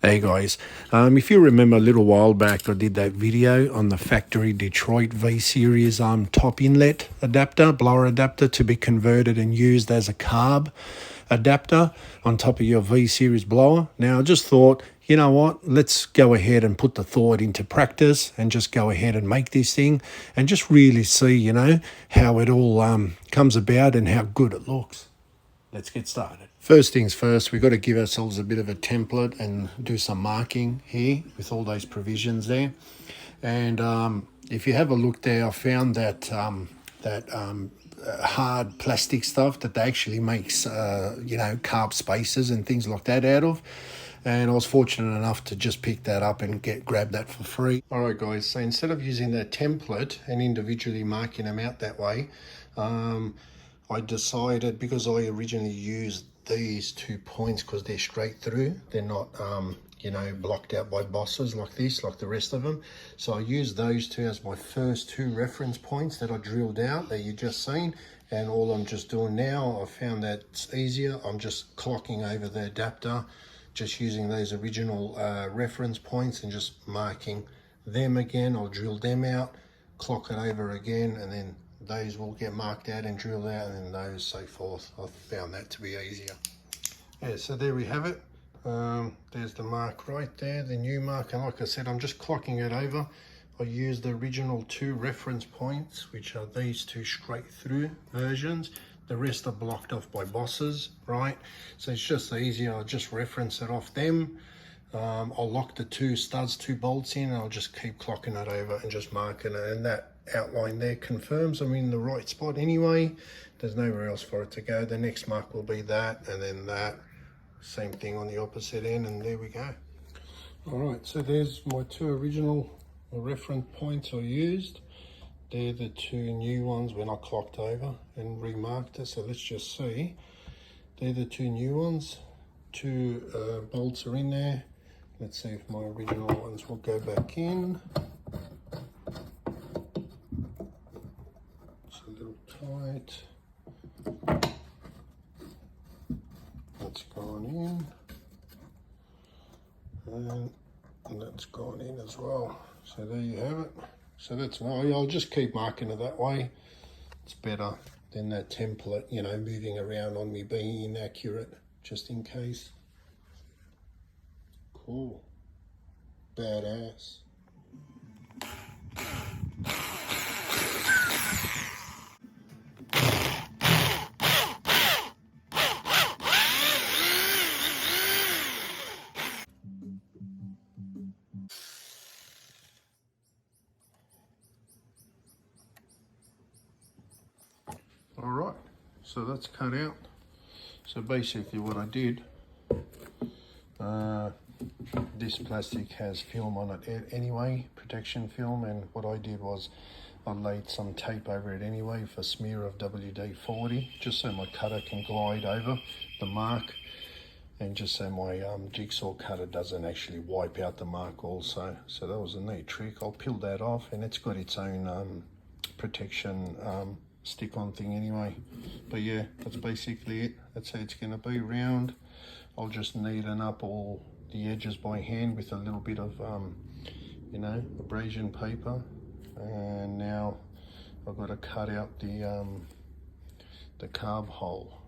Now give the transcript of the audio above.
Hey guys, if you remember a little while back, I did that video on the factory Detroit V-Series top inlet adapter, blower adapter, to be converted and used as a carb adapter on top of your V-Series blower. Now I just thought, you know what, let's go ahead and put the thought into practice and just go ahead and make this thing and just really see, how it all comes about and how good it looks. Let's get started. First things first, we've got to give ourselves a bit of a template and do some marking here with all those provisions there. And if you have a look there, I found that hard plastic stuff that they actually makes, carb spacers and things like that out of. And I was fortunate enough to just pick that up and grab that for free. All right, guys, so instead of using that template and individually marking them out that way, I decided, because I originally used these 2 points because they're straight through, they're not blocked out by bosses like this, like the rest of them. So I used those two as my first 2 reference points that I drilled out that you just seen. And all I'm just doing now, I found that it's easier, I'm just clocking over the adapter, just using those original reference points and just marking them again. I'll drill them out, clock it over again, and then those will get marked out and drilled out, and then those, so forth. I found that to be easier. Yeah, so there we have it. There's the mark right there, the new mark, and like I said, I'm just clocking it over. I used the original 2 reference points, which are these 2 straight through versions. The rest are blocked off by bosses, right? So it's just easier, I'll just reference it off them. I'll lock the 2 studs, 2 bolts in, and I'll just keep clocking it over and just marking it, and that outline there confirms I'm in the right spot anyway. There's nowhere else for it to go. The next mark will be that, and then that, same thing on the opposite end, and there we go. All right, so there's my 2 original reference points I used. They're the 2 new ones when I clocked over and remarked it. So let's just see, they're the 2 new ones. 2 bolts are in there. Let's see if my original ones will go back in. It's a little tight. That's gone in. And that's gone in as well. So there you have it. So that's nice. I'll just keep marking it that way. It's better than that template, moving around on me being inaccurate, just in case. Cool. Badass. All right, so that's cut out. So basically what I did, this plastic has film on it anyway, protection film, and what I did was I laid some tape over it anyway for smear of WD-40, just so my cutter can glide over the mark, and just so my jigsaw cutter doesn't actually wipe out the mark also. So that was a neat trick. I'll peel that off, and it's got its own protection stick-on thing anyway. But yeah, that's basically it. That's how it's going to be round. I'll just neaten up all the edges by hand with a little bit of abrasion paper, and now I've got to cut out the carb hole.